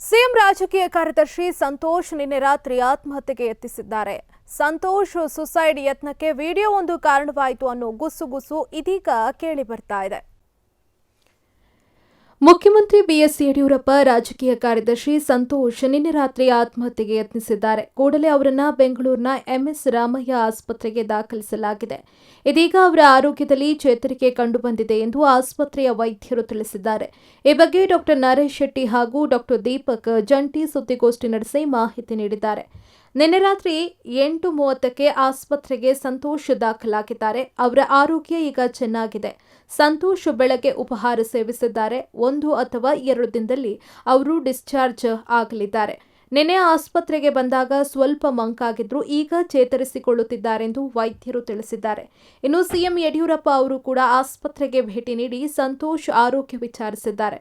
CM ರಾಜಕೀಯ ಕಾರ್ಯದರ್ಶಿ ಸಂತೋಷ್ ನಿನ್ನೆ ರಾತ್ರಿ ಆತ್ಮಹತ್ಯೆಗೆ ಯತ್ನಿಸಿದ್ದಾರೆ. ಸಂತೋಷ್ ಸುಸೈಡ್ ಯತ್ನಕ್ಕೆ ವಿಡಿಯೋ ಒಂದು ಕಾರಣವಾಯಿತು ಅನ್ನೋ ಗುಸುಗುಸು ಇದೀಗ ಕೇಳಿ ಬರ್ತಾ ಇದೆ. ಮುಖ್ಯಮಂತ್ರಿ ಬಿಎಸ್ ಯಡಿಯೂರಪ್ಪ ರಾಜಕೀಯ ಕಾರ್ಯದರ್ಶಿ ಸಂತೋಷ್ ನಿನ್ನೆ ರಾತ್ರಿ ಆತ್ಮಹತ್ಯೆಗೆ ಯತ್ನಿಸಿದ್ದಾರೆ. ಕೂಡಲೇ ಅವರನ್ನ ಬೆಂಗಳೂರಿನ ಎಂಎಸ್ ರಾಮಯ್ಯ ಆಸ್ಪತ್ರೆಗೆ ದಾಖಲಿಸಲಾಗಿದೆ. ಇದೀಗ ಅವರ ಆರೋಗ್ಯದಲ್ಲಿ ಚೇತರಿಕೆ ಕಂಡುಬಂದಿದೆ ಎಂದು ಆಸ್ಪತ್ರೆಯ ವೈದ್ಯರು ತಿಳಿಸಿದ್ದಾರೆ. ಈ ಬಗ್ಗೆ ಡಾ ನರೇಶ್ ಶೆಟ್ಟಿ ಹಾಗೂ ಡಾ ದೀಪಕ್ ಜಂಟಿ ಸುದ್ದಿಗೋಷ್ಠಿ ನಡೆಸಿ ಮಾಹಿತಿ ನೀಡಿದ್ದಾರೆ. ನಿನ್ನೆ ರಾತ್ರಿ 8:30ಕ್ಕೆ ಆಸ್ಪತ್ರೆಗೆ ಸಂತೋಷ್ ದಾಖಲಾಗಿದ್ದಾರೆ. ಅವರ ಆರೋಗ್ಯ ಈಗ ಚೆನ್ನಾಗಿದೆ. ಸಂತೋಷ್ ಬೆಳಗ್ಗೆ ಉಪಹಾರ ಸೇವಿಸಿದ್ದಾರೆ. 1 ಅಥವಾ 2 ದಿನದಲ್ಲಿ ಅವರು ಡಿಸ್ಚಾರ್ಜ್ ಆಗಲಿದ್ದಾರೆ. ನಿನ್ನೆ ಆಸ್ಪತ್ರೆಗೆ ಬಂದಾಗ ಸ್ವಲ್ಪ ಮಂಕಾಗಿದ್ರು, ಈಗ ಚೇತರಿಸಿಕೊಳ್ಳುತ್ತಿದ್ದಾರೆಂದು ವೈದ್ಯರು ತಿಳಿಸಿದ್ದಾರೆ. ಇನ್ನು ಸಿಎಂ ಯಡಿಯೂರಪ್ಪ ಅವರು ಕೂಡ ಆಸ್ಪತ್ರೆಗೆ ಭೇಟಿ ನೀಡಿ ಸಂತೋಷ್ ಆರೋಗ್ಯ ವಿಚಾರಿಸಿದ್ದಾರೆ.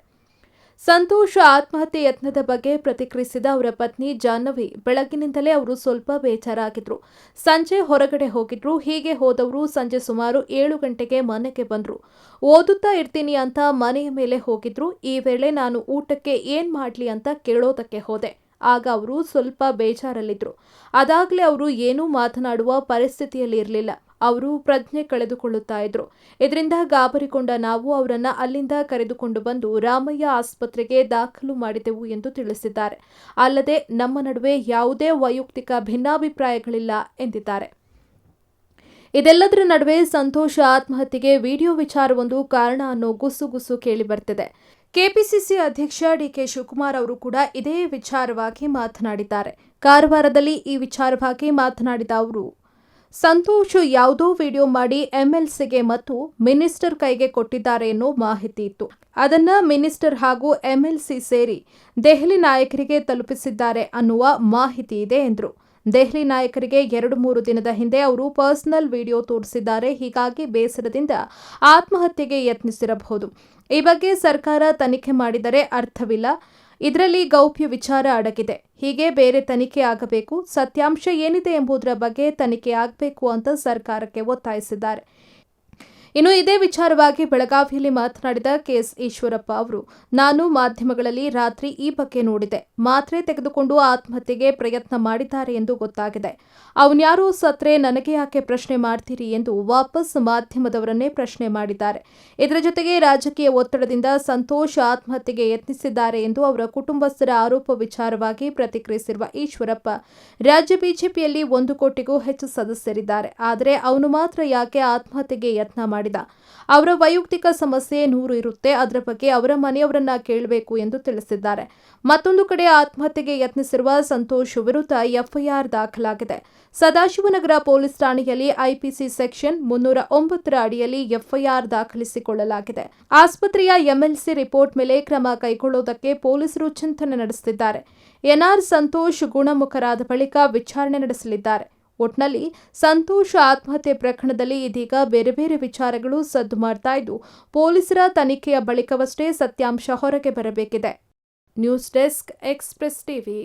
ಸಂತೋಷ್ ಆತ್ಮಹತ್ಯೆ ಯತ್ನದ ಬಗ್ಗೆ ಪ್ರತಿಕ್ರಿಯಿಸಿದ ಅವರ ಪತ್ನಿ ಜಾಹ್ನವಿ, ಬೆಳಗ್ಗಿನಿಂದಲೇ ಅವರು ಸ್ವಲ್ಪ ಬೇಜಾರಾಗಿದ್ರು. ಸಂಜೆ ಹೊರಗಡೆ ಹೋಗಿದ್ರು. ಹೀಗೆ ಹೋದವರು ಸಂಜೆ ಸುಮಾರು 7 ಗಂಟೆಗೆ ಮನೆಗೆ ಬಂದ್ರು. ಓದುತ್ತಾ ಇರ್ತೀನಿ ಅಂತ ಮನೆಯ ಮೇಲೆ ಹೋಗಿದ್ರು. ಈ ವೇಳೆ ನಾನು ಊಟಕ್ಕೆ ಏನ್ ಮಾಡ್ಲಿ ಅಂತ ಕೇಳೋದಕ್ಕೆ ಹೋದೆ. ಆಗ ಅವರು ಸ್ವಲ್ಪ ಬೇಜಾರಲ್ಲಿದ್ರು. ಅದಾಗಲೇ ಅವರು ಏನೂ ಮಾತನಾಡುವ ಪರಿಸ್ಥಿತಿಯಲ್ಲಿ ಇರಲಿಲ್ಲ. ಅವರು ಪ್ರಜ್ಞೆ ಕಳೆದುಕೊಳ್ಳುತ್ತಾ ಇದ್ರು. ಇದರಿಂದ ಗಾಬರಿಗೊಂಡ ನಾವು ಅವರನ್ನ ಅಲ್ಲಿಂದ ಕರೆದುಕೊಂಡು ಬಂದು ರಾಮಯ್ಯ ಆಸ್ಪತ್ರೆಗೆ ದಾಖಲು ಮಾಡಿದೆವು ಎಂದು ತಿಳಿಸಿದ್ದಾರೆ. ಅಲ್ಲದೆ ನಮ್ಮ ನಡುವೆ ಯಾವುದೇ ವೈಯಕ್ತಿಕ ಭಿನ್ನಾಭಿಪ್ರಾಯಗಳಿಲ್ಲ ಎಂದಿದ್ದಾರೆ. ಇದೆಲ್ಲದರ ನಡುವೆ ಸಂತೋಷ್ ಆತ್ಮಹತ್ಯೆಗೆ ವಿಡಿಯೋ ವಿಚಾರವೊಂದು ಕಾರಣ ಅನ್ನೋ ಗುಸುಗುಸು ಕೇಳಿ ಬರ್ತಿದೆ. ಕೆಪಿಸಿಸಿ ಅಧ್ಯಕ್ಷ ಡಿಕೆ ಶಿವಕುಮಾರ್ ಅವರು ಕೂಡ ಇದೇ ವಿಚಾರವಾಗಿ ಮಾತನಾಡಿದ್ದಾರೆ. ಕಾರವಾರದಲ್ಲಿ ಈ ವಿಚಾರವಾಗಿ ಮಾತನಾಡಿದ ಅವರು, ಸಂತೋಷ್ ಯಾವುದೋ ವಿಡಿಯೋ ಮಾಡಿ ಎಂಎಲ್ಸಿಗೆ ಮತ್ತು ಮಿನಿಸ್ಟರ್ ಕೈಗೆ ಕೊಟ್ಟಿದ್ದಾರೆ ಎನ್ನೋ ಮಾಹಿತಿ ಇತ್ತು. ಅದನ್ನ ಮಿನಿಸ್ಟರ್ ಹಾಗೂ ಎಂಎಲ್ಸಿ ಸೇರಿ ದೆಹಲಿ ನಾಯಕರಿಗೆ ತಲುಪಿಸಿದ್ದಾರೆ ಅನ್ನುವ ಮಾಹಿತಿ ಇದೆ ಎಂದರು. ದೆಹಲಿ ನಾಯಕರಿಗೆ 2-3 ದಿನದ ಹಿಂದೆ ಅವರು ಪರ್ಸನಲ್ ವಿಡಿಯೋ ತೋರಿಸಿದ್ದಾರೆ. ಹೀಗಾಗಿ ಬೇಸರದಿಂದ ಆತ್ಮಹತ್ಯೆಗೆ ಯತ್ನಿಸಿರಬಹುದು. ಈ ಬಗ್ಗೆ ಸರ್ಕಾರ ತನಿಖೆ ಮಾಡಿದರೆ ಅರ್ಥವಿಲ್ಲ. ಇದರಲ್ಲಿ ಗೌಪ್ಯ ವಿಚಾರ ಅಡಗಿದೆ. ಹೀಗೆ ಬೇರೆ ತನಿಖೆ ಆಗಬೇಕು. ಸತ್ಯಾಂಶ ಏನಿದೆ ಎಂಬುದರ ಬಗ್ಗೆ ತನಿಖೆ ಆಗಬೇಕು ಅಂತ ಸರ್ಕಾರಕ್ಕೆ ಒತ್ತಾಯಿಸಿದ್ದಾರೆ. ಇನ್ನು ಇದೇ ವಿಚಾರವಾಗಿ ಬೆಳಗಾವಿಯಲ್ಲಿ ಮಾತನಾಡಿದ ಕೆಎಸ್ ಈಶ್ವರಪ್ಪ ಅವರು, ನಾನು ಮಾಧ್ಯಮಗಳಲ್ಲಿ ರಾತ್ರಿ ಈ ಬಗ್ಗೆ ನೋಡಿದೆ. ಮಾತ್ರೆ ತೆಗೆದುಕೊಂಡು ಆತ್ಮಹತ್ಯೆಗೆ ಪ್ರಯತ್ನ ಮಾಡಿದ್ದಾರೆ ಎಂದು ಗೊತ್ತಾಗಿದೆ. ಅವನ್ಯಾರೋ ಸತ್ರೆ ನನಗೆ ಯಾಕೆ ಪ್ರಶ್ನೆ ಮಾಡ್ತೀರಿ ಎಂದು ವಾಪಸ್ ಮಾಧ್ಯಮದವರನ್ನೇ ಪ್ರಶ್ನೆ ಮಾಡಿದ್ದಾರೆ. ಇದರ ಜೊತೆಗೆ ರಾಜಕೀಯ ಒತ್ತಡದಿಂದ ಸಂತೋಷ್ ಆತ್ಮಹತ್ಯೆಗೆ ಯತ್ನಿಸಿದ್ದಾರೆ ಎಂದು ಅವರ ಕುಟುಂಬಸ್ಥರ ಆರೋಪ ವಿಚಾರವಾಗಿ ಪ್ರತಿಕ್ರಿಯಿಸಿರುವ ಈಶ್ವರಪ್ಪ, ರಾಜ್ಯ ಬಿಜೆಪಿಯಲ್ಲಿ 1 ಕೋಟಿಗೂ ಹೆಚ್ಚು ಸದಸ್ಯರಿದ್ದಾರೆ. ಆದರೆ ಅವನು ಮಾತ್ರ ಯಾಕೆ ಆತ್ಮಹತ್ಯೆಗೆ ಯತ್ನ ಮಾಡಿದ? ಅವರ ವೈಯಕ್ತಿಕ ಸಮಸ್ಯೆ 100 ಇರುತ್ತೆ. ಅದರ ಬಗ್ಗೆ ಅವರ ಮನೆಯವರನ್ನ ಕೇಳಬೇಕು ಎಂದು ತಿಳಿಸಿದ್ದಾರೆ. ಮತ್ತೊಂದು ಕಡೆ ಆತ್ಮಹತ್ಯೆಗೆ ಯತ್ನಿಸಿರುವ ಸಂತೋಷ್ ವಿರುದ್ಧ ಎಫ್ಐಆರ್ ದಾಖಲಾಗಿದೆ. ಸದಾಶಿವನಗರ ಪೊಲೀಸ್ ಠಾಣೆಯಲ್ಲಿ ಐಪಿಸಿ ಸೆಕ್ಷನ್ 309 ಅಡಿಯಲ್ಲಿ ಎಫ್ಐಆರ್ ದಾಖಲಿಸಿಕೊಳ್ಳಲಾಗಿದೆ. ಆಸ್ಪತ್ರೆಯ ಎಂಎಲ್ಸಿ ರಿಪೋರ್ಟ್ ಮೇಲೆ ಕ್ರಮ ಕೈಗೊಳ್ಳುವುದಕ್ಕೆ ಪೊಲೀಸರು ಚಿಂತನೆ ನಡೆಸುತ್ತಿದ್ದಾರೆ. ಎನ್ಆರ್ ಸಂತೋಷ್ ಗುಣಮುಖರಾದ ಬಳಿಕ ವಿಚಾರಣೆ ನಡೆಸಲಿದ್ದಾರೆ. ಒಟ್ನಲ್ಲಿ ಸಂತೋಷ್ ಆತ್ಮಹತ್ಯೆ ಪ್ರಕರಣದಲ್ಲಿ ಇದೀಗ ಬೇರೆ ಬೇರೆ ವಿಚಾರಗಳು ಸದ್ದು ಮಾಡ್ತಾ ಇದ್ದು, ಪೊಲೀಸರ ತನಿಖೆಯ ಬಳಿಕವಷ್ಟೇ ಸತ್ಯಾಂಶ ಹೊರಗೆ ಬರಬೇಕಿದೆ. News desk, express TV.